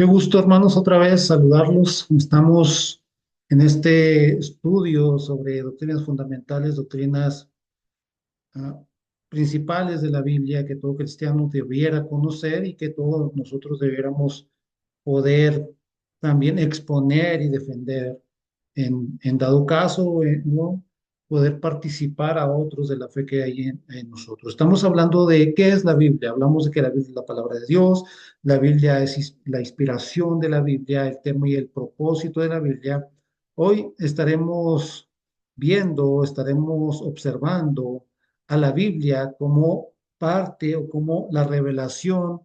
Qué gusto, hermanos, otra vez saludarlos. Estamos en este estudio sobre doctrinas fundamentales, doctrinas ah, principales de la Biblia que todo cristiano debiera conocer y que todos nosotros debiéramos poder también exponer y defender en dado caso, ¿no? Poder participar a otros de la fe que hay en nosotros. Estamos hablando de qué es la Biblia. Hablamos de que la Biblia es la palabra de Dios, la Biblia es la inspiración de la Biblia, el tema y el propósito de la Biblia. Hoy estaremos viendo, estaremos observando a la Biblia como parte o como la revelación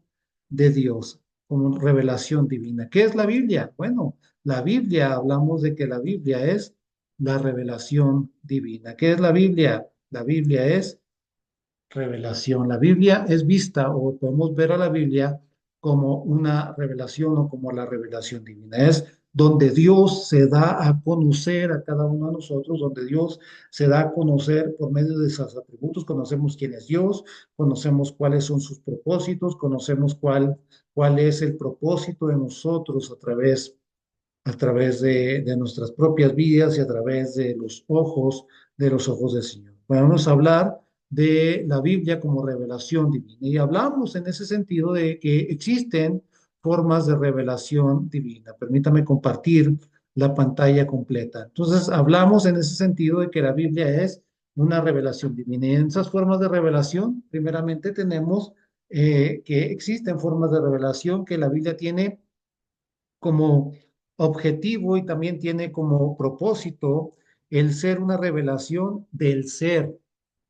de Dios, como revelación divina. ¿Qué es la Biblia? Bueno, la Biblia, hablamos de que la Biblia es la revelación divina. ¿Qué es la Biblia? La Biblia es revelación. La Biblia es vista o podemos ver a la Biblia como una revelación o como la revelación divina. Es donde Dios se da a conocer a cada uno de nosotros, donde Dios se da a conocer por medio de sus atributos, conocemos quién es Dios, conocemos cuáles son sus propósitos, conocemos cuál es el propósito de nosotros a través de nuestras propias vidas y a través de los ojos del Señor. Podemos hablar de la Biblia como revelación divina y hablamos en ese sentido de que existen formas de revelación divina. Permítame compartir la pantalla completa. Entonces, hablamos en ese sentido de que la Biblia es una revelación divina. Y en esas formas de revelación, primeramente tenemos que existen formas de revelación que la Biblia tiene como objetivo y también tiene como propósito el ser una revelación del ser,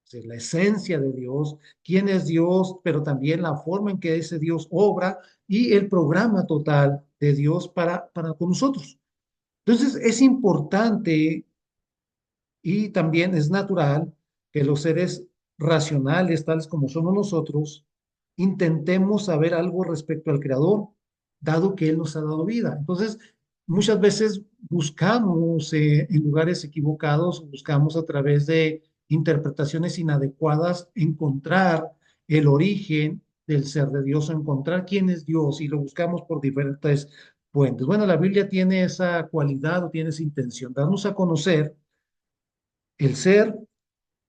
o sea, la esencia de Dios, quién es Dios, pero también la forma en que ese Dios obra y el programa total de Dios para con nosotros. Entonces, es importante y también es natural que los seres racionales, tales como somos nosotros, intentemos saber algo respecto al Creador, dado que Él nos ha dado vida. Entonces, muchas veces buscamos en lugares equivocados, buscamos a través de interpretaciones inadecuadas encontrar el origen del ser de Dios o encontrar quién es Dios y lo buscamos por diferentes fuentes. Bueno, la Biblia tiene esa cualidad o tiene esa intención, darnos a conocer el ser,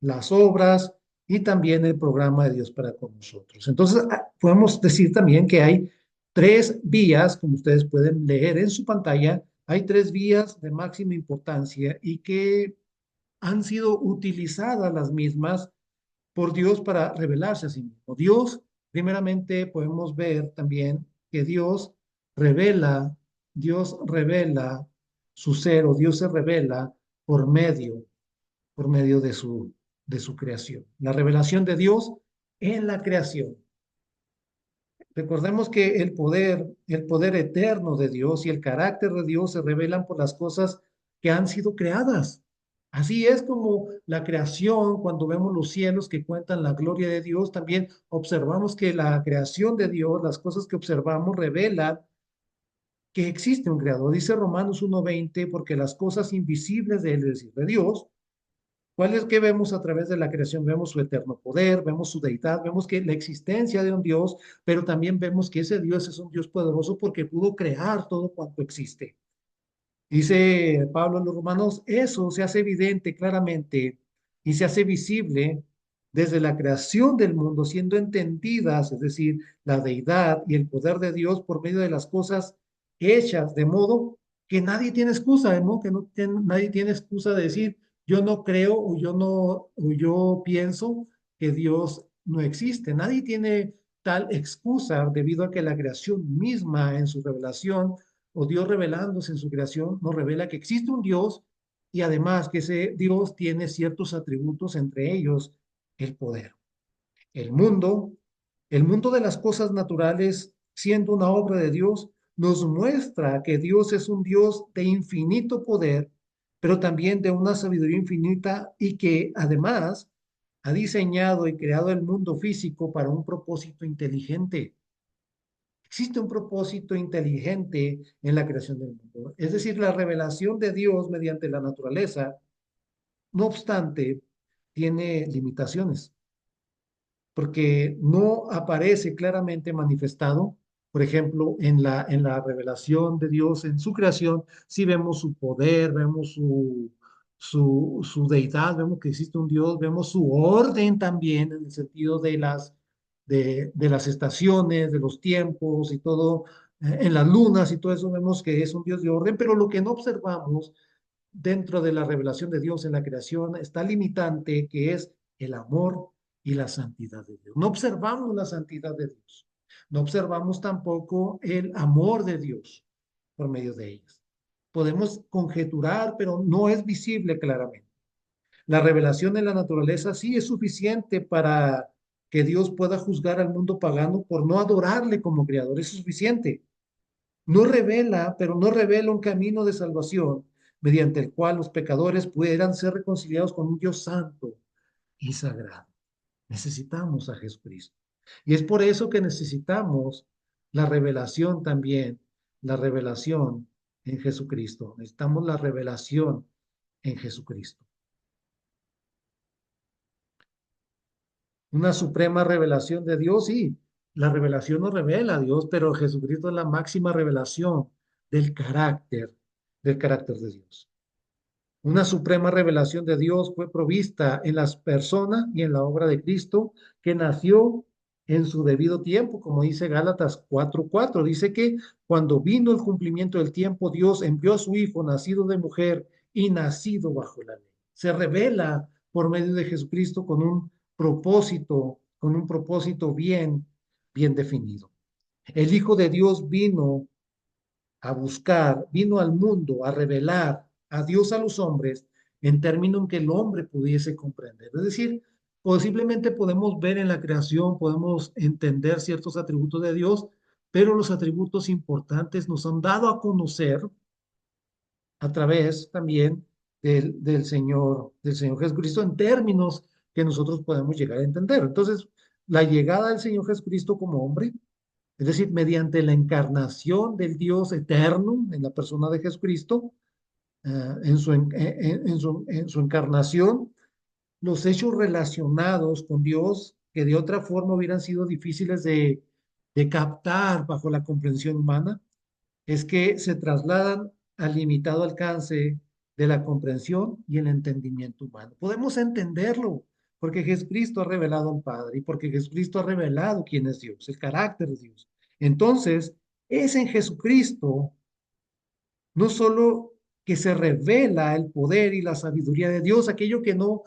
las obras y también el programa de Dios para con nosotros. Entonces, podemos decir también que hay tres vías, como ustedes pueden leer en su pantalla, hay tres vías de máxima importancia y que han sido utilizadas las mismas por Dios para revelarse a sí mismo. Dios, primeramente, podemos ver también que Dios revela su ser o Dios se revela por medio por medio de su creación. La revelación de Dios en la creación. Recordemos que el poder eterno de Dios y el carácter de Dios se revelan por las cosas que han sido creadas. Así es como la creación, cuando vemos los cielos que cuentan la gloria de Dios, también observamos que la creación de Dios, las cosas que observamos, revelan que existe un creador. Dice Romanos 1:20, porque las cosas invisibles de él, es decir, de Dios, ¿cuál es que vemos a través de la creación? Vemos su eterno poder, vemos su deidad, vemos que la existencia de un Dios, pero también vemos que ese Dios es un Dios poderoso porque pudo crear todo cuanto existe. Dice Pablo a los Romanos, eso se hace evidente claramente y se hace visible desde la creación del mundo, siendo entendidas, es decir, la deidad y el poder de Dios por medio de las cosas hechas, de modo que nadie tiene excusa, de modo que nadie tiene excusa de decir, yo no creo o yo no, o yo pienso que Dios no existe. Nadie tiene tal excusa debido a que la creación misma en su revelación o Dios revelándose en su creación, nos revela que existe un Dios y además que ese Dios tiene ciertos atributos, entre ellos el poder. El mundo, el mundo de las cosas naturales, siendo una obra de Dios, nos muestra que Dios es un Dios de infinito poder, pero también de una sabiduría infinita y que además ha diseñado y creado el mundo físico para un propósito inteligente. Existe un propósito inteligente en la creación del mundo. Es decir, la revelación de Dios mediante la naturaleza, no obstante, tiene limitaciones, porque no aparece claramente manifestado Por ejemplo, en la revelación de Dios, en su creación, sí vemos su poder, vemos su deidad, vemos que existe un Dios, vemos su orden también en el sentido de las estaciones, de los tiempos y todo, en las lunas y todo eso vemos que es un Dios de orden, pero lo que no observamos dentro de la revelación de Dios en la creación está limitante, que es el amor y la santidad de Dios. No observamos la santidad de Dios, no observamos tampoco el amor de Dios por medio de ellas. Podemos conjeturar, pero no es visible claramente. La revelación de la naturaleza sí es suficiente para que Dios pueda juzgar al mundo pagano por no adorarle como creador, es suficiente. No revela, pero no revela un camino de salvación mediante el cual los pecadores pudieran ser reconciliados con un Dios santo y sagrado. Necesitamos a Jesucristo. Y es por eso que necesitamos la revelación también, la revelación en Jesucristo. Necesitamos la revelación en Jesucristo. Una suprema revelación de Dios, sí. La revelación nos revela a Dios, pero Jesucristo es la máxima revelación del del carácter de Dios. Una suprema revelación de Dios fue provista en las personas y en la obra de Cristo, que nació en su debido tiempo, como dice Gálatas 4:4. Dice que cuando vino el cumplimiento del tiempo, Dios envió a su Hijo, nacido de mujer y nacido bajo la ley. Se revela por medio de Jesucristo con un propósito bien definido. El Hijo de Dios a buscar, vino al mundo a revelar a Dios a los hombres en términos en que el hombre pudiese comprender. Es decir, posiblemente podemos ver en la creación, podemos entender ciertos atributos de Dios, pero los atributos importantes nos han dado a conocer a través también del Señor Jesucristo en términos que nosotros podemos llegar a entender. Entonces, la llegada del Señor Jesucristo como hombre, es decir, mediante la encarnación del Dios eterno en la persona de Jesucristo, en su encarnación, los hechos relacionados con Dios, que de otra forma hubieran sido difíciles de captar bajo la comprensión humana, es que se trasladan al limitado alcance de la comprensión y el entendimiento humano. Podemos entenderlo porque Jesucristo ha revelado al Padre y porque Jesucristo ha revelado quién es Dios, el carácter de Dios. Entonces, es en Jesucristo no solo que se revela el poder y la sabiduría de Dios, aquello que no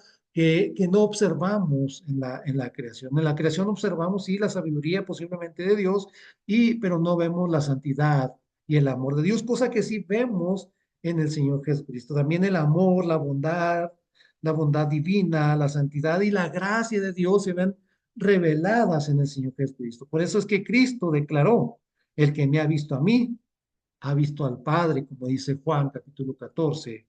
observamos en la creación. En la creación observamos, sí, la sabiduría posiblemente de Dios, pero no vemos la santidad y el amor de Dios, cosa que sí vemos en el Señor Jesucristo. También el amor, la bondad divina, la santidad y la gracia de Dios se ven reveladas en el Señor Jesucristo. Por eso es que Cristo declaró, el que me ha visto a mí, ha visto al Padre, como dice Juan capítulo 14,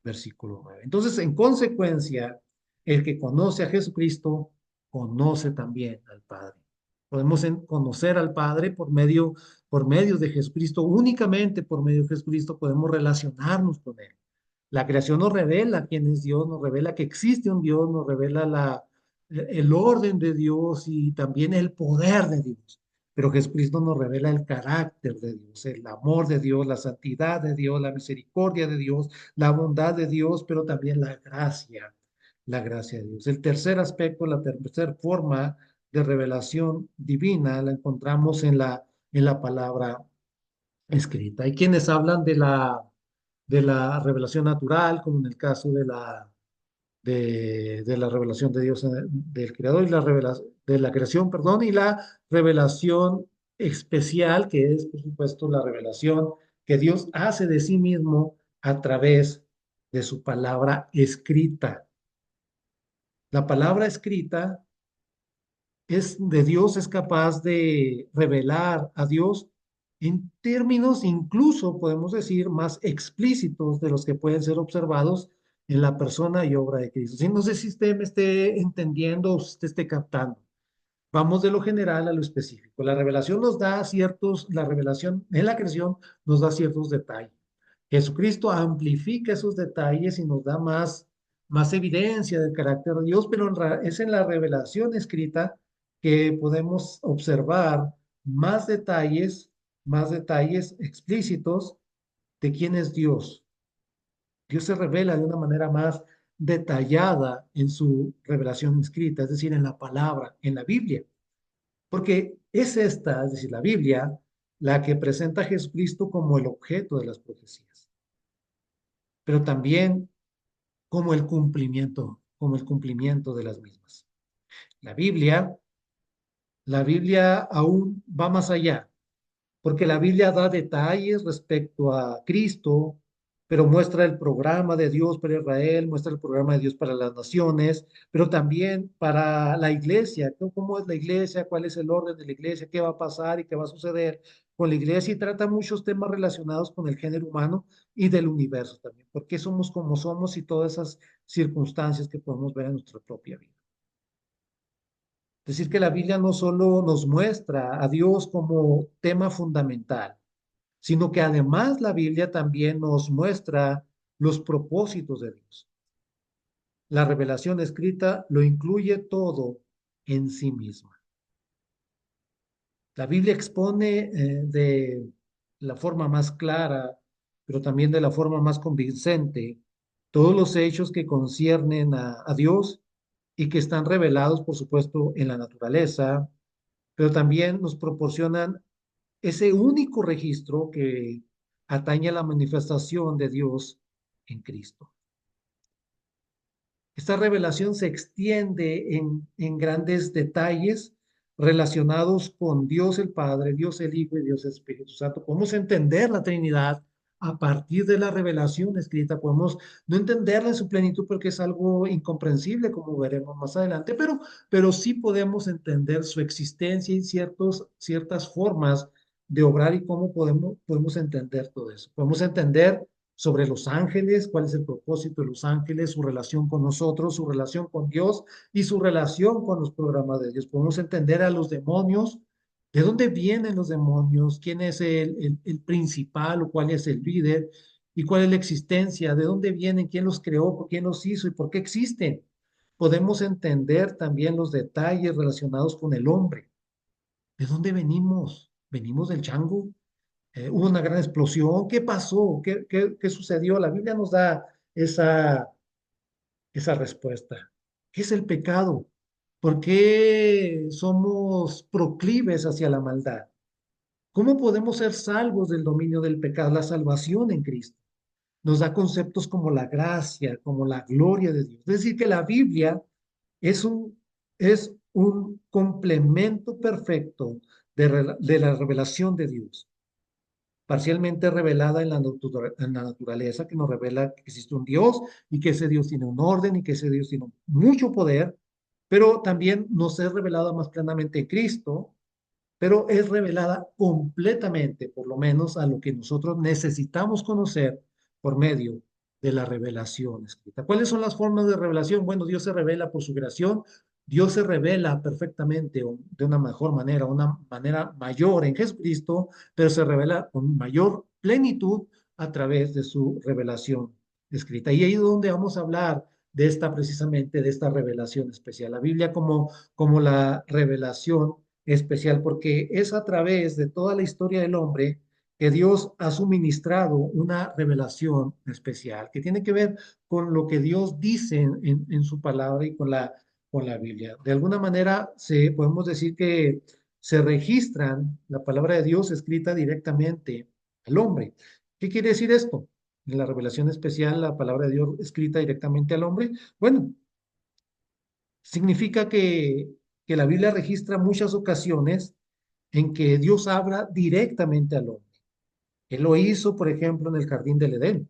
versículo 9. Entonces, en consecuencia, el que conoce a Jesucristo, conoce también al Padre. Podemos conocer al Padre por medio de Jesucristo, únicamente por medio de Jesucristo podemos relacionarnos con Él. La creación nos revela quién es Dios, nos revela que existe un Dios, nos revela el orden de Dios y también el poder de Dios. Pero Jesucristo nos revela el carácter de Dios, el amor de Dios, la santidad de Dios, la misericordia de Dios, la bondad de Dios, pero también la gracia de Dios. El tercer aspecto, la tercera forma de revelación divina la encontramos en la palabra escrita. Hay quienes hablan de la revelación natural, como en el caso de la revelación de Dios, del Creador, y de la creación, perdón, y la revelación especial, que es, por supuesto, la revelación que Dios hace de sí mismo a través de su palabra escrita. La palabra escrita de Dios, es capaz de revelar a Dios en términos incluso, podemos decir, más explícitos de los que pueden ser observados en la persona y obra de Cristo. Sí, no sé si usted me esté entendiendo o si usted esté captando. Vamos de lo general a lo específico. La revelación en la creación nos da ciertos detalles. Jesucristo amplifica esos detalles y nos da más evidencia del carácter de Dios, pero es en la revelación escrita que podemos observar más detalles explícitos de quién es Dios. Dios se revela de una manera más detallada en su revelación escrita, es decir, en la palabra, en la Biblia. Porque es esta, es decir, la Biblia, la que presenta a Jesucristo como el objeto de las profecías, pero también como el cumplimiento de las mismas. La Biblia, la Biblia aún va más allá, porque la Biblia da detalles respecto a Cristo, pero muestra el programa de Dios para Israel, muestra el programa de Dios para las naciones, pero también para la iglesia, ¿no? ¿Cómo es la iglesia? ¿Cuál es el orden de la iglesia? ¿Qué va a pasar y qué va a suceder con la iglesia? Y trata muchos temas relacionados con el género humano y del universo también, por qué somos como somos y todas esas circunstancias que podemos ver en nuestra propia vida. Es decir, que la Biblia no solo nos muestra a Dios como tema fundamental, sino que además la Biblia también nos muestra los propósitos de Dios. La revelación escrita lo incluye todo en sí misma. La Biblia expone de la forma más clara, pero también de la forma más convincente, todos los hechos que conciernen a Dios y que están revelados, por supuesto, en la naturaleza, pero también nos proporcionan ese único registro que atañe a la manifestación de Dios en Cristo. Esta revelación se extiende en grandes detalles relacionados con Dios el Padre, Dios el Hijo y Dios el Espíritu Santo. Podemos entender la Trinidad a partir de la revelación escrita. Podemos no entenderla en su plenitud porque es algo incomprensible, como veremos más adelante, pero sí podemos entender su existencia y ciertas formas de obrar y cómo podemos entender todo eso. Podemos entender sobre los ángeles, cuál es el propósito de los ángeles, su relación con nosotros, su relación con Dios y su relación con los programas de Dios. Podemos entender a los demonios, de dónde vienen los demonios, quién es el principal o cuál es el líder y cuál es la existencia, de dónde vienen, quién los creó, quién los hizo y por qué existen. Podemos entender también los detalles relacionados con el hombre. ¿De dónde venimos? ¿Venimos del chango? Hubo una gran explosión. ¿Qué pasó? ¿Qué sucedió? La Biblia nos da esa respuesta. ¿Qué es el pecado? ¿Por qué somos proclives hacia la maldad? ¿Cómo podemos ser salvos del dominio del pecado? La salvación en Cristo nos da conceptos como la gracia, como la gloria de Dios. Es decir, que la Biblia es es un complemento perfecto de la revelación de Dios, parcialmente revelada en la naturaleza, que nos revela que existe un Dios y que ese Dios tiene un orden y que ese Dios tiene mucho poder, pero también nos es revelada más plenamente en Cristo, pero es revelada completamente, por lo menos a lo que nosotros necesitamos conocer por medio de la revelación escrita. ¿Cuáles son las formas de revelación? Bueno, Dios se revela por su creación, Dios se revela perfectamente o de una mejor manera, una manera mayor en Jesucristo, pero se revela con mayor plenitud a través de su revelación escrita. Y ahí es donde vamos a hablar de esta precisamente, de esta revelación especial. La Biblia como la revelación especial, porque es a través de toda la historia del hombre que Dios ha suministrado una revelación especial, que tiene que ver con lo que Dios dice en su palabra y con la Biblia. De alguna manera, podemos decir que se registran la palabra de Dios escrita directamente al hombre. ¿Qué quiere decir esto? En la revelación especial, la palabra de Dios escrita directamente al hombre. Bueno, significa que la Biblia registra muchas ocasiones en que Dios habla directamente al hombre. Él lo hizo, por ejemplo, en el jardín del Edén.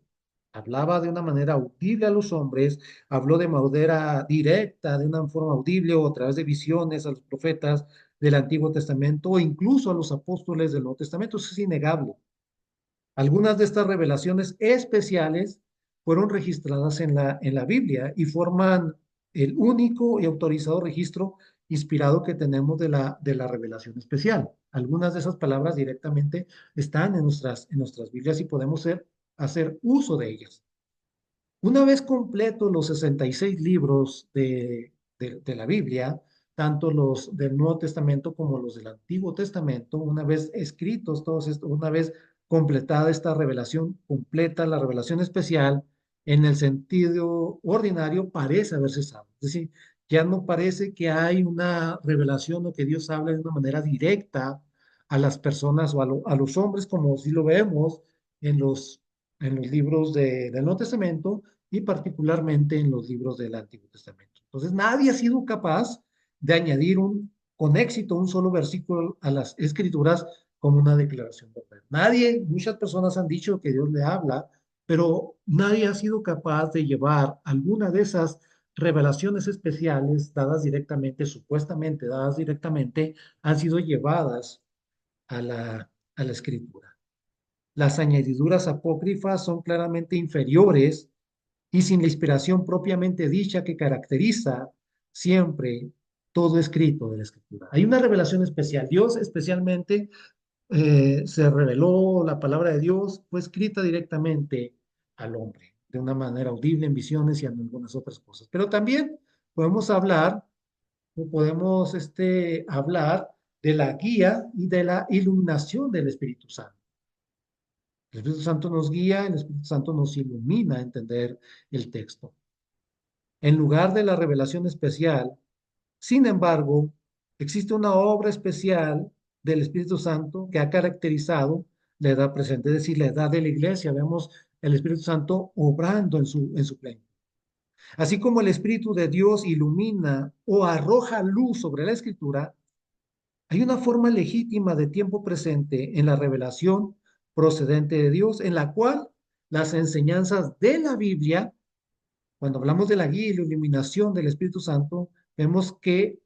Hablaba de una manera audible a los hombres, habló de manera directa, de una forma audible o a través de visiones a los profetas del Antiguo Testamento o incluso a los apóstoles del Nuevo Testamento. Eso es innegable. Algunas de estas revelaciones especiales fueron registradas en la Biblia y forman el único y autorizado registro inspirado que tenemos de la revelación especial. Algunas de esas palabras directamente están en nuestras Biblias y podemos hacer uso de ellas. Una vez completos los 66 libros de la Biblia, tanto los del Nuevo Testamento como los del Antiguo Testamento, una vez escritos todos estos, una vez completada esta revelación completa, la revelación especial, en el sentido ordinario, parece haber cesado. Es decir, ya no parece que hay una revelación o que Dios habla de una manera directa a las personas o a los hombres, como si lo vemos en los libros del Nuevo Testamento y particularmente en los libros del Antiguo Testamento. Entonces, nadie ha sido capaz de añadir con éxito un solo versículo a las escrituras como una declaración de fe. Nadie, muchas personas han dicho que Dios le habla, pero nadie ha sido capaz de llevar alguna de esas revelaciones especiales dadas directamente, supuestamente dadas directamente, han sido llevadas a la escritura. Las añadiduras apócrifas son claramente inferiores y sin la inspiración propiamente dicha que caracteriza siempre todo escrito de la escritura. Hay una revelación especial. Dios especialmente se reveló, la palabra de Dios fue escrita directamente al hombre, de una manera audible en visiones y en algunas otras cosas. Pero también podemos hablar, o podemos hablar de la guía y de la iluminación del Espíritu Santo. El Espíritu Santo nos guía, el Espíritu Santo nos ilumina a entender el texto. En lugar de la revelación especial, sin embargo, existe una obra especial del Espíritu Santo que ha caracterizado la edad presente, es decir, la edad de la iglesia. Vemos el Espíritu Santo obrando en su pleno. Así como el Espíritu de Dios ilumina o arroja luz sobre la Escritura, hay una forma legítima de tiempo presente en la revelación procedente de Dios, en la cual las enseñanzas de la Biblia, cuando hablamos de la guía y la iluminación del Espíritu Santo, vemos que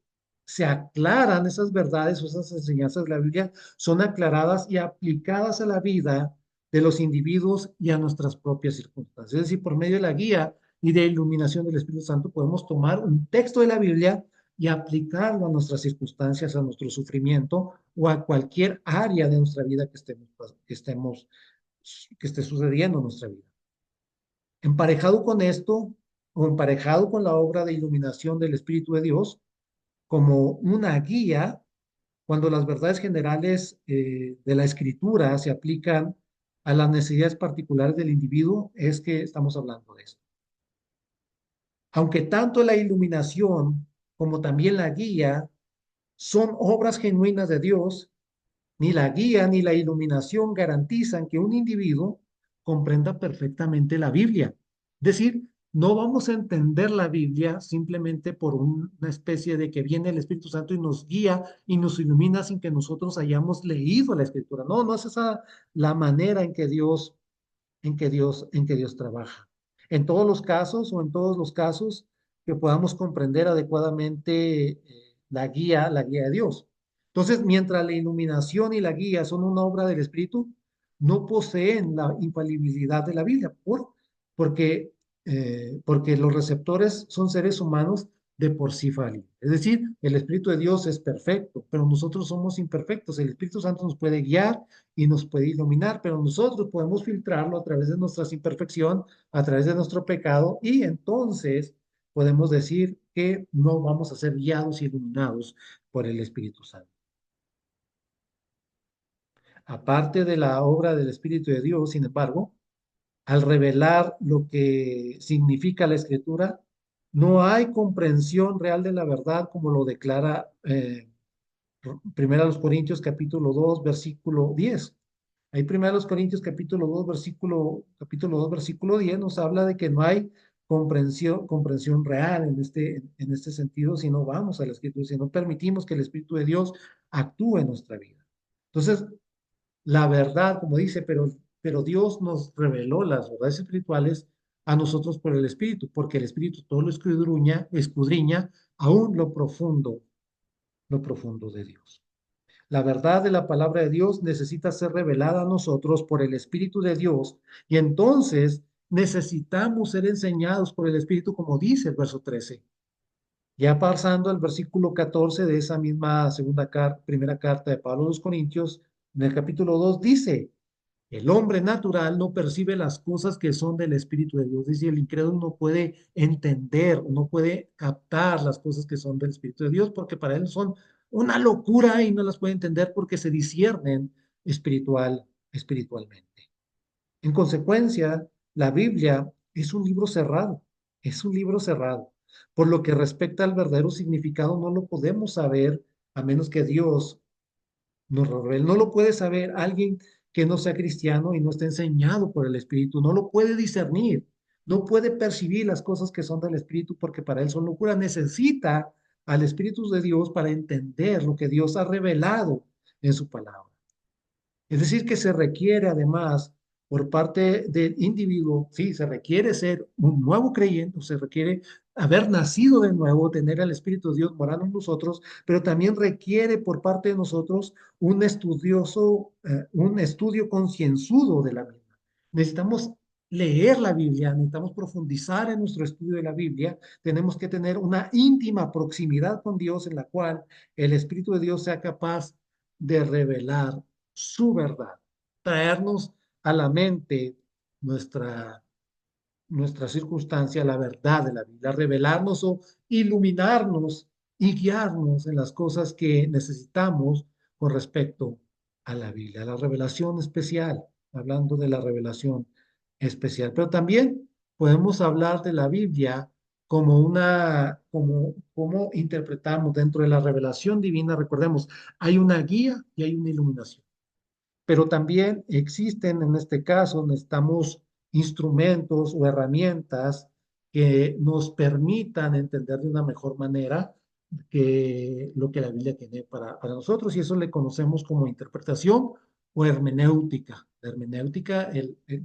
se aclaran esas verdades o esas enseñanzas de la Biblia, son aclaradas y aplicadas a la vida de los individuos y a nuestras propias circunstancias. Es decir, por medio de la guía y de iluminación del Espíritu Santo podemos tomar un texto de la Biblia y aplicarlo a nuestras circunstancias, a nuestro sufrimiento o a cualquier área de nuestra vida que esté sucediendo en nuestra vida. Emparejado con esto, o emparejado con la obra de iluminación del Espíritu de Dios, como una guía, cuando las verdades generales de la Escritura se aplican a las necesidades particulares del individuo, es que estamos hablando de esto. Aunque tanto la iluminación como también la guía son obras genuinas de Dios, ni la guía ni la iluminación garantizan que un individuo comprenda perfectamente la Biblia. Es decir, no vamos a entender la Biblia simplemente por una especie de que viene el Espíritu Santo y nos guía y nos ilumina sin que nosotros hayamos leído la Escritura. No, no es esa la manera en que Dios trabaja. En todos los casos o en todos los casos que podamos comprender adecuadamente la guía de Dios. Entonces, mientras la iluminación y la guía son una obra del Espíritu, no poseen la infalibilidad de la Biblia, porque los receptores son seres humanos de por sí falibles. Es decir, el Espíritu de Dios es perfecto, pero nosotros somos imperfectos. El Espíritu Santo nos puede guiar y nos puede iluminar, pero nosotros podemos filtrarlo a través de nuestra imperfección, a través de nuestro pecado, y entonces podemos decir que no vamos a ser guiados y iluminados por el Espíritu Santo. Aparte de la obra del Espíritu de Dios, sin embargo, al revelar lo que significa la Escritura, no hay comprensión real de la verdad como lo declara Primera los Corintios capítulo 2 versículo 10. Ahí Primera los Corintios capítulo 2 versículo 10 nos habla de que no hay comprensión real en este sentido si no vamos a la Escritura, si no permitimos que el Espíritu de Dios actúe en nuestra vida. Entonces, la verdad, como dice, pero Dios nos reveló las verdades espirituales a nosotros por el Espíritu, porque el Espíritu todo lo escudriña aún lo profundo de Dios. La verdad de la palabra de Dios necesita ser revelada a nosotros por el Espíritu de Dios y entonces necesitamos ser enseñados por el Espíritu, como dice el verso 13. Ya pasando al versículo 14 de esa misma primera carta de Pablo a los Corintios, en el capítulo 2 dice, El hombre natural no percibe las cosas que son del Espíritu de Dios. Es decir, el incrédulo no puede entender, no puede captar las cosas que son del Espíritu de Dios, porque para él son una locura y no las puede entender porque se disciernen espiritualmente. En consecuencia, la Biblia es un libro cerrado, es un libro cerrado. Por lo que respecta al verdadero significado, no lo podemos saber a menos que Dios nos lo revele. No lo puede saber alguien que no sea cristiano y no esté enseñado por el Espíritu. No lo puede discernir, no puede percibir las cosas que son del Espíritu porque para él son locura. Necesita al Espíritu de Dios para entender lo que Dios ha revelado en su palabra. Es decir, que se requiere además por parte del individuo, sí, se requiere ser un nuevo creyente, se requiere haber nacido de nuevo, tener al Espíritu de Dios morando en nosotros, pero también requiere por parte de nosotros un estudioso, un estudio concienzudo de la Biblia. Necesitamos leer la Biblia, necesitamos profundizar en nuestro estudio de la Biblia, tenemos que tener una íntima proximidad con Dios en la cual el Espíritu de Dios sea capaz de revelar su verdad, traernos a la mente nuestra, nuestra circunstancia, la verdad de la Biblia, revelarnos o iluminarnos y guiarnos en las cosas que necesitamos con respecto a la Biblia, la revelación especial, hablando de la revelación especial. Pero también podemos hablar de la Biblia como como interpretamos dentro de la revelación divina. Recordemos, hay una guía y hay una iluminación, pero también existen, en este caso, necesitamos instrumentos o herramientas que nos permitan entender de una mejor manera que lo que la Biblia tiene para nosotros, y eso le conocemos como interpretación o hermenéutica. La hermenéutica,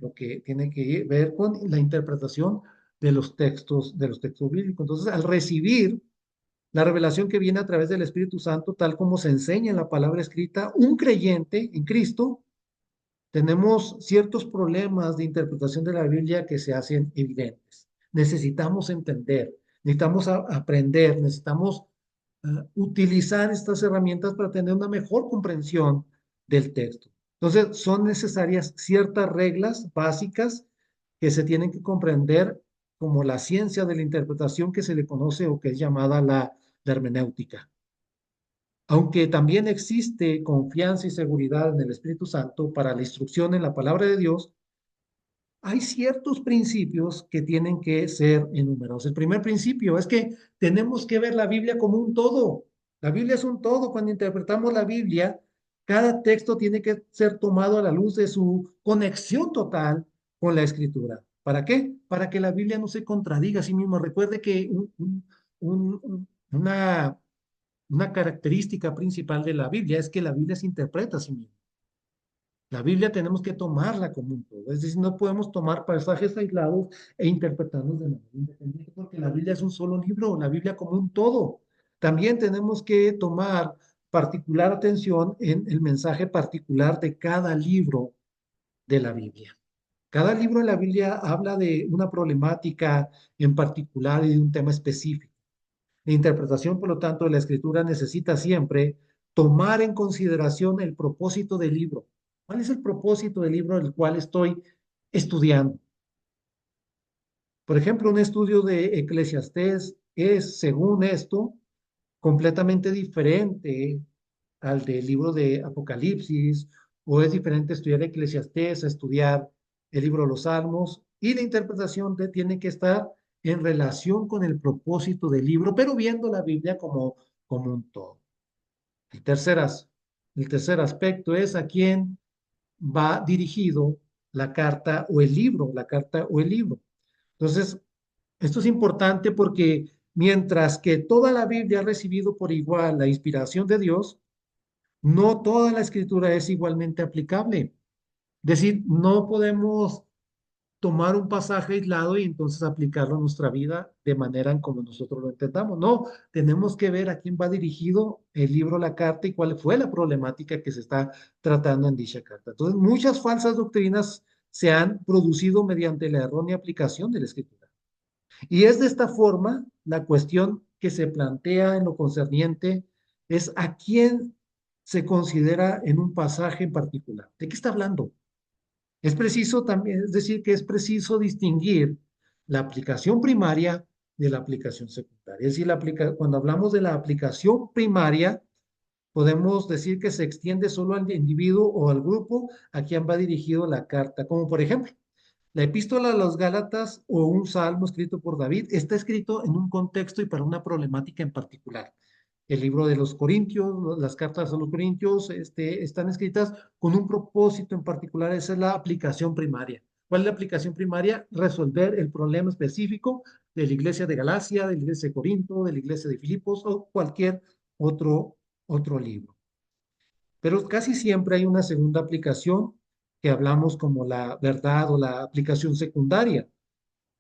lo que tiene que ver con la interpretación de los textos bíblicos. Entonces, al recibir la revelación que viene a través del Espíritu Santo, tal como se enseña en la palabra escrita, un creyente en Cristo, tenemos ciertos problemas de interpretación de la Biblia que se hacen evidentes. Necesitamos entender, necesitamos aprender, necesitamos utilizar estas herramientas para tener una mejor comprensión del texto. Entonces, son necesarias ciertas reglas básicas que se tienen que comprender como la ciencia de la interpretación que se le conoce o que es llamada la hermenéutica. Aunque también existe confianza y seguridad en el Espíritu Santo para la instrucción en la palabra de Dios, hay ciertos principios que tienen que ser enumerados. El primer principio es que tenemos que ver la Biblia como un todo. La Biblia es un todo. Cuando interpretamos la Biblia, cada texto tiene que ser tomado a la luz de su conexión total con la Escritura. ¿Para qué? Para que la Biblia no se contradiga a sí misma. Recuerde que una característica principal de la Biblia es que la Biblia se interpreta a sí misma. La Biblia tenemos que tomarla como un todo. Es decir, no podemos tomar pasajes aislados e interpretarlos de manera independiente, porque la Biblia es un solo libro, la Biblia como un todo. También tenemos que tomar particular atención en el mensaje particular de cada libro de la Biblia. Cada libro de la Biblia habla de una problemática en particular y de un tema específico. La interpretación, por lo tanto, de la escritura necesita siempre tomar en consideración el propósito del libro. ¿Cuál es el propósito del libro del cual estoy estudiando? Por ejemplo, un estudio de Eclesiastés es, según esto, completamente diferente al del libro de Apocalipsis, o es diferente estudiar Eclesiastés a estudiar el libro de los Salmos, y la interpretación tiene que estar en relación con el propósito del libro, pero viendo la Biblia como un todo. El tercer, el tercer aspecto es a quién va dirigido la carta o el libro, la carta o el libro. Entonces, esto es importante porque mientras que toda la Biblia ha recibido por igual la inspiración de Dios, no toda la escritura es igualmente aplicable. Es decir, no podemos tomar un pasaje aislado y entonces aplicarlo a nuestra vida de manera en como nosotros lo entendamos. No, tenemos que ver a quién va dirigido el libro, la carta y cuál fue la problemática que se está tratando en dicha carta. Entonces, muchas falsas doctrinas se han producido mediante la errónea aplicación de la escritura. Y es de esta forma la cuestión que se plantea en lo concerniente es a quién se considera en un pasaje en particular. ¿De qué está hablando? Es preciso también, es decir, que es preciso distinguir la aplicación primaria de la aplicación secundaria. Es decir, cuando hablamos de la aplicación primaria, podemos decir que se extiende solo al individuo o al grupo a quien va dirigido la carta, como por ejemplo, la epístola a los Gálatas o un salmo escrito por David está escrito en un contexto y para una problemática en particular. El libro de los Corintios, las cartas a los Corintios, están escritas con un propósito en particular, esa es la aplicación primaria. ¿Cuál es la aplicación primaria? Resolver el problema específico de la iglesia de Galacia, de la iglesia de Corinto, de la iglesia de Filipos o cualquier otro libro. Pero casi siempre hay una segunda aplicación que hablamos como la verdad o la aplicación secundaria.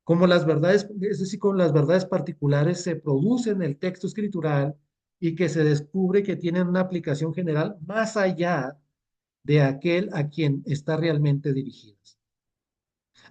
Como las verdades, es decir, como las verdades particulares se producen en el texto escritural y que se descubre que tienen una aplicación general más allá de aquel a quien está realmente dirigidas.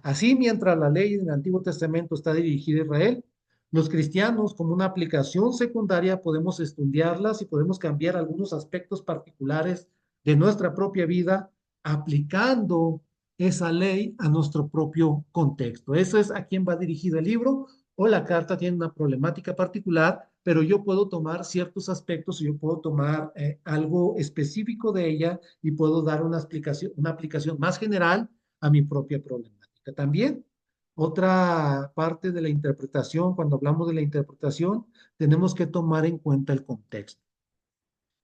Así, mientras la ley del Antiguo Testamento está dirigida a Israel, los cristianos, como una aplicación secundaria, podemos estudiarlas y podemos cambiar algunos aspectos particulares de nuestra propia vida aplicando esa ley a nuestro propio contexto. Eso es a quién va dirigido el libro o la carta tiene una problemática particular, pero yo puedo tomar ciertos aspectos y yo puedo tomar algo específico de ella y puedo dar una aplicación más general a mi propia problemática. También, otra parte de la interpretación, cuando hablamos de la interpretación, tenemos que tomar en cuenta el contexto.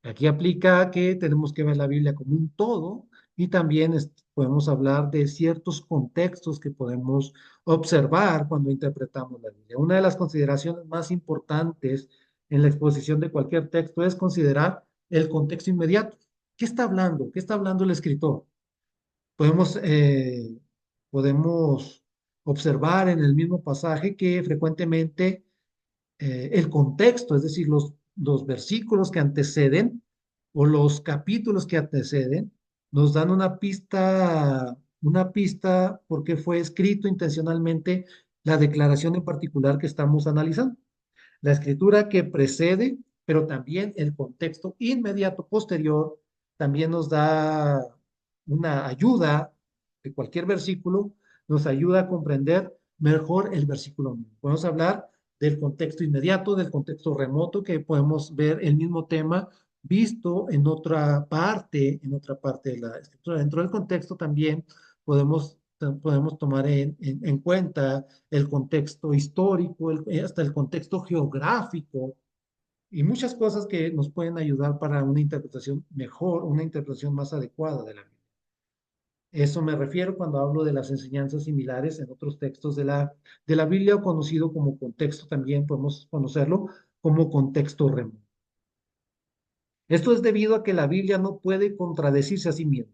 Aquí aplica que tenemos que ver la Biblia como un todo y también podemos hablar de ciertos contextos que podemos observar cuando interpretamos la Biblia. Una de las consideraciones más importantes en la exposición de cualquier texto es considerar el contexto inmediato. ¿Qué está hablando? ¿Qué está hablando el escritor? Podemos, podemos observar en el mismo pasaje que frecuentemente el contexto, es decir, los versículos que anteceden o los capítulos que anteceden, nos dan una pista porque fue escrito intencionalmente la declaración en particular que estamos analizando. La escritura que precede, pero también el contexto inmediato posterior, también nos da una ayuda de cualquier versículo, nos ayuda a comprender mejor el versículo mismo. Podemos hablar del contexto inmediato, del contexto remoto, que podemos ver el mismo tema visto en otra parte de la escritura. Dentro del contexto también podemos tomar en cuenta el contexto histórico, hasta el contexto geográfico y muchas cosas que nos pueden ayudar para una interpretación mejor, una interpretación más adecuada de la Biblia. Eso me refiero cuando hablo de las enseñanzas similares en otros textos de la Biblia o conocido como contexto, también podemos conocerlo como contexto remoto. Esto es debido a que la Biblia no puede contradecirse a sí misma.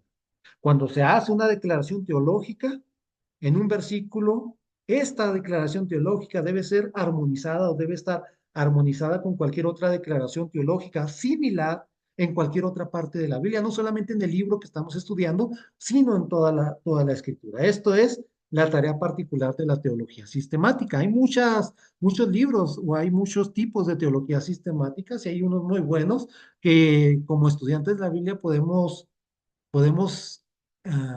Cuando se hace una declaración teológica, en un versículo, esta declaración teológica debe ser armonizada o debe estar armonizada con cualquier otra declaración teológica similar en cualquier otra parte de la Biblia, no solamente en el libro que estamos estudiando, sino en toda la escritura. Esto es la tarea particular de la teología sistemática. Hay muchos libros o hay muchos tipos de teología sistemática y hay unos muy buenos que como estudiantes de la Biblia podemos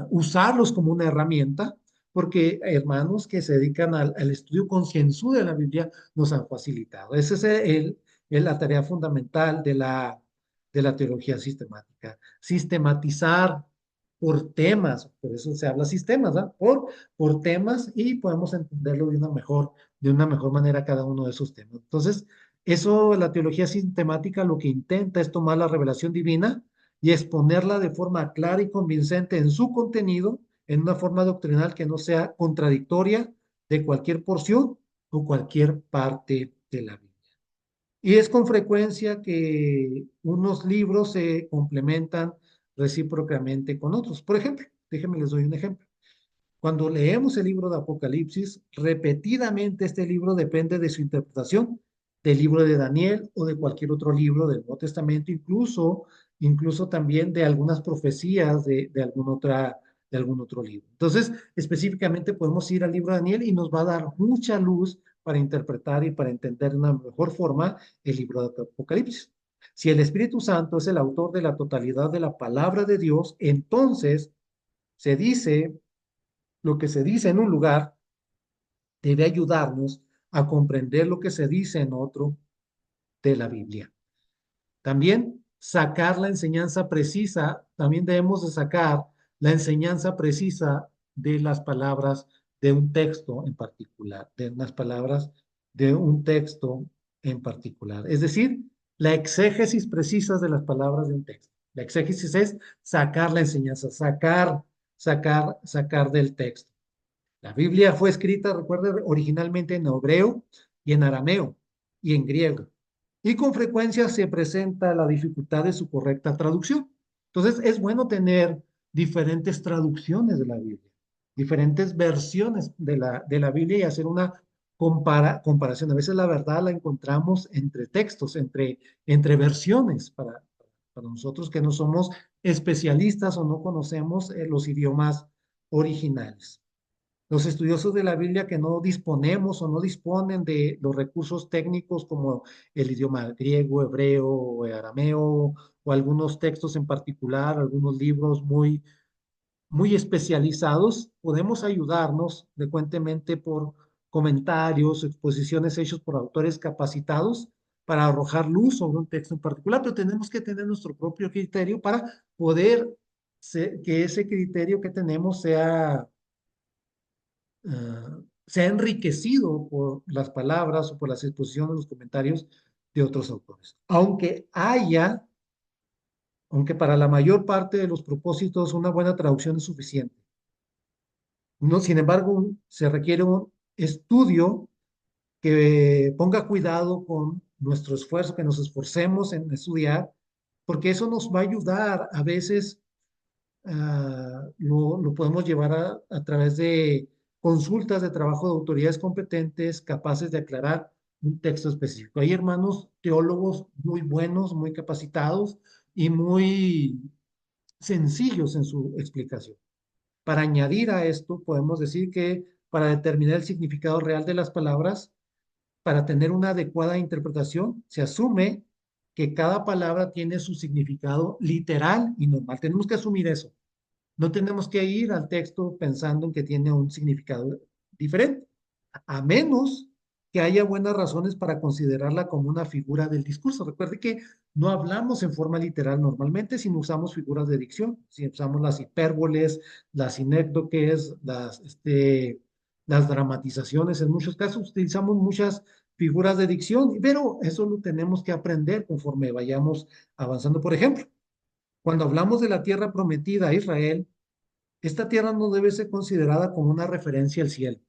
usarlos como una herramienta, porque hermanos que se dedican al estudio concienzudo de la Biblia nos han facilitado. Esa es la tarea fundamental de la teología sistemática. Sistematizar por temas, por eso se habla sistemas, ¿verdad? Por temas y podemos entenderlo de una mejor manera cada uno de esos temas. Entonces, eso, la teología sistemática lo que intenta es tomar la revelación divina y exponerla de forma clara y convincente en su contenido, en una forma doctrinal que no sea contradictoria de cualquier porción o cualquier parte de la Biblia. Y es con frecuencia que unos libros se complementan recíprocamente con otros. Por ejemplo, déjenme les doy un ejemplo. Cuando leemos el libro de Apocalipsis, repetidamente este libro depende de su interpretación del libro de Daniel o de cualquier otro libro del Nuevo Testamento, incluso también de algunas profecías de algún otro libro. Entonces, específicamente podemos ir al libro de Daniel y nos va a dar mucha luz para interpretar y para entender de una mejor forma el libro de Apocalipsis. Si el Espíritu Santo es el autor de la totalidad de la palabra de Dios, entonces se dice lo que se dice en un lugar debe ayudarnos a comprender lo que se dice en otro de la Biblia. También sacar la enseñanza precisa, también debemos de sacar la enseñanza precisa de las palabras de un texto en particular, de unas palabras de un texto en particular. Es decir, la exégesis precisa de las palabras de un texto. La exégesis es sacar la enseñanza, sacar del texto. La Biblia fue escrita, recuerden, originalmente en hebreo y en arameo y en griego. Y con frecuencia se presenta la dificultad de su correcta traducción. Entonces, es bueno tener diferentes traducciones de la Biblia, diferentes versiones de la Biblia y hacer una comparación. A veces la verdad la encontramos entre textos, entre versiones, para nosotros que no somos especialistas o no conocemos los idiomas originales. Los estudiosos de la Biblia que no disponemos o no disponen de los recursos técnicos como el idioma griego, hebreo o arameo o algunos textos en particular, algunos libros muy especializados, podemos ayudarnos frecuentemente por comentarios, exposiciones hechos por autores capacitados para arrojar luz sobre un texto en particular, pero tenemos que tener nuestro propio criterio para poder que ese criterio que tenemos se ha enriquecido por las palabras o por las exposiciones, los comentarios de otros autores. Aunque para la mayor parte de los propósitos una buena traducción es suficiente. No, sin embargo, se requiere un estudio que ponga cuidado con nuestro esfuerzo, que nos esforcemos en estudiar, porque eso nos va a ayudar a veces lo podemos llevar a través de consultas de trabajo de autoridades competentes capaces de aclarar un texto específico. Hay hermanos teólogos muy buenos, muy capacitados y muy sencillos en su explicación. Para añadir a esto, podemos decir que para determinar el significado real de las palabras, para tener una adecuada interpretación, se asume que cada palabra tiene su significado literal y normal. Tenemos que asumir eso. No tenemos que ir al texto pensando en que tiene un significado diferente, a menos que haya buenas razones para considerarla como una figura del discurso. Recuerde que no hablamos en forma literal normalmente, sino usamos figuras de dicción, si usamos las hipérboles, las sinécdoques, las dramatizaciones. En muchos casos utilizamos muchas figuras de dicción, pero eso lo tenemos que aprender conforme vayamos avanzando. Por ejemplo, cuando hablamos de la tierra prometida a Israel, esta tierra no debe ser considerada como una referencia al cielo.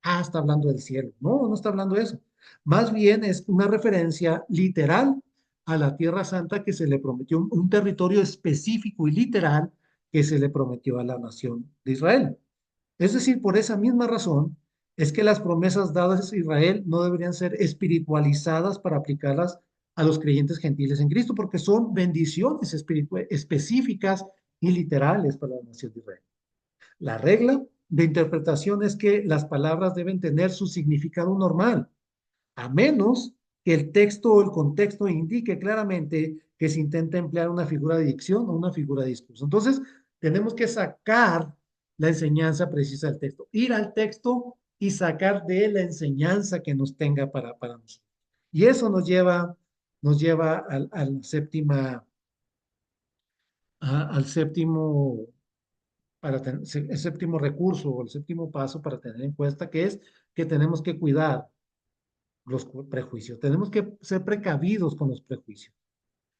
Ah, está hablando del cielo. No, no está hablando de eso. Más bien es una referencia literal a la tierra santa que se le prometió, un territorio específico y literal que se le prometió a la nación de Israel. Es decir, por esa misma razón es que las promesas dadas a Israel no deberían ser espiritualizadas para aplicarlas a los creyentes gentiles en Cristo, porque son bendiciones específicas y literales para la nación de Israel. La regla de interpretación es que las palabras deben tener su significado normal, a menos que el texto o el contexto indique claramente que se intenta emplear una figura de dicción o una figura de discurso. Entonces, tenemos que sacar la enseñanza precisa del texto, ir al texto y sacar de él la enseñanza que nos tenga para nosotros. Y eso nos lleva al séptimo el séptimo recurso o el séptimo paso para tener en cuenta, que es que tenemos que cuidar los prejuicios, tenemos que ser precavidos con los prejuicios.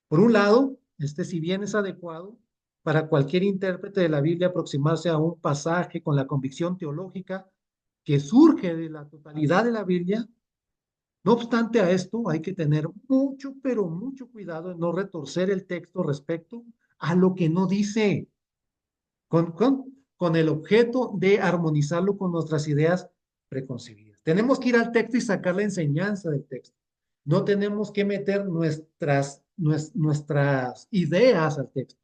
Por un lado, si bien es adecuado para cualquier intérprete de la Biblia aproximarse a un pasaje con la convicción teológica que surge de la totalidad de la Biblia, no obstante a esto, hay que tener mucho, pero mucho cuidado en no retorcer el texto respecto a lo que no dice con el objeto de armonizarlo con nuestras ideas preconcebidas. Tenemos que ir al texto y sacar la enseñanza del texto. No tenemos que meter nuestras ideas al texto.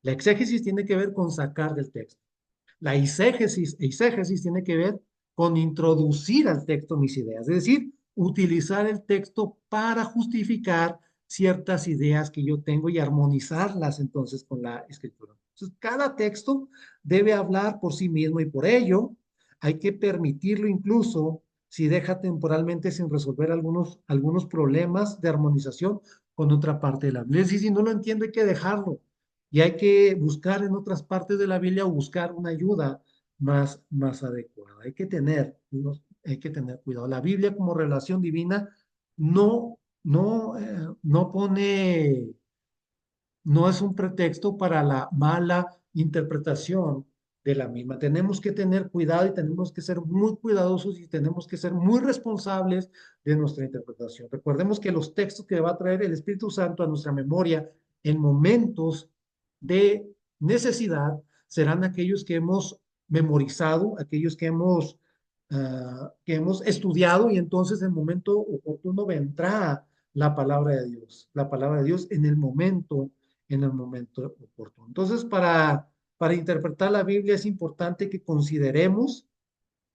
La exégesis tiene que ver con sacar del texto. La eisegesis tiene que ver con introducir al texto mis ideas, es decir, utilizar el texto para justificar ciertas ideas que yo tengo y armonizarlas entonces con la escritura. Entonces, cada texto debe hablar por sí mismo y por ello hay que permitirlo incluso si deja temporalmente sin resolver algunos problemas de armonización con otra parte de la Biblia. Es decir, si no lo entiendo hay que dejarlo y hay que buscar en otras partes de la Biblia o buscar una ayuda más adecuada. Hay que tener cuidado. La Biblia como revelación divina no pone, no es un pretexto para la mala interpretación de la misma. Tenemos que tener cuidado y tenemos que ser muy cuidadosos y tenemos que ser muy responsables de nuestra interpretación. Recordemos que los textos que va a traer el Espíritu Santo a nuestra memoria en momentos de necesidad serán aquellos que hemos memorizado, aquellos que hemos estudiado y entonces en el momento oportuno vendrá la palabra de Dios en el momento oportuno. Entonces, para interpretar la Biblia es importante que consideremos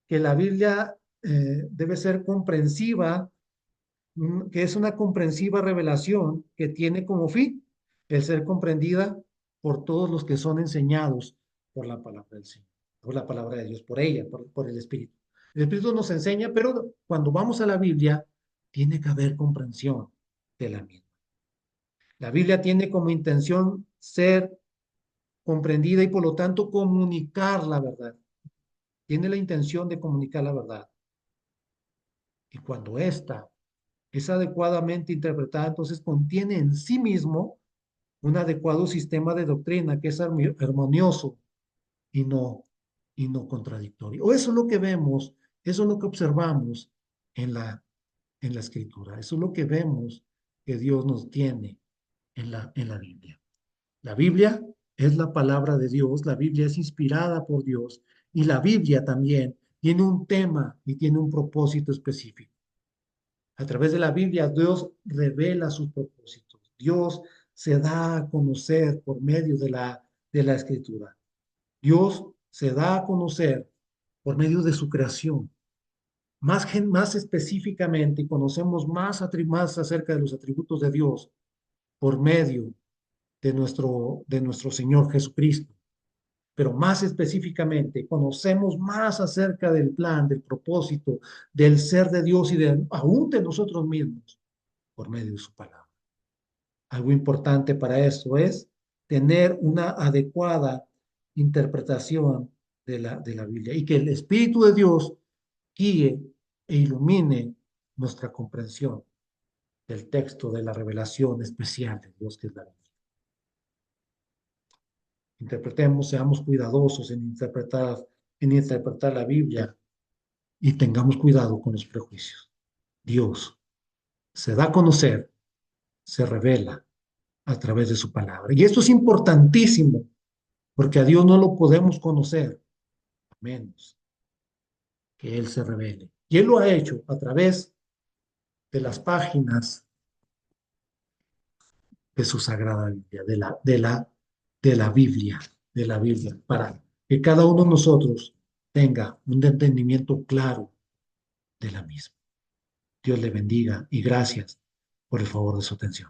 que la Biblia debe ser comprensiva, que es una comprensiva revelación que tiene como fin el ser comprendida por todos los que son enseñados por la palabra del Señor, por la palabra de Dios, por ella, por el Espíritu. El Espíritu nos enseña, pero cuando vamos a la Biblia, tiene que haber comprensión de la misma. La Biblia tiene como intención ser comprendida y por lo tanto comunicar la verdad. Tiene la intención de comunicar la verdad. Y cuando ésta es adecuadamente interpretada, entonces contiene en sí mismo un adecuado sistema de doctrina que es armonioso y no, y no contradictorio. O eso es lo que vemos, eso es lo que observamos en en la escritura, eso es lo que vemos que Dios nos tiene en la Biblia. La Biblia es la palabra de Dios, la Biblia es inspirada por Dios y la Biblia también tiene un tema y tiene un propósito específico. A través de la Biblia, Dios revela sus propósitos. Dios se da a conocer por medio de la escritura. Dios se da a conocer por medio de su creación. Más específicamente, conocemos más acerca de los atributos de Dios por medio de nuestro Señor Jesucristo. Pero más específicamente, conocemos más acerca del plan, del propósito, del ser de Dios y aún de nosotros mismos por medio de su palabra. Algo importante para esto es tener una adecuada interpretación de la Biblia y que el Espíritu de Dios guíe e ilumine nuestra comprensión del texto de la revelación especial de Dios que es la Biblia. Interpretemos, seamos cuidadosos en interpretar la Biblia y tengamos cuidado con los prejuicios. Dios se da a conocer, se revela a través de su palabra. Y esto es importantísimo, porque a Dios no lo podemos conocer, a menos que Él se revele. Y Él lo ha hecho a través de las páginas de su sagrada Biblia, de la Biblia, para que cada uno de nosotros tenga un entendimiento claro de la misma. Dios le bendiga y gracias por el favor de su atención.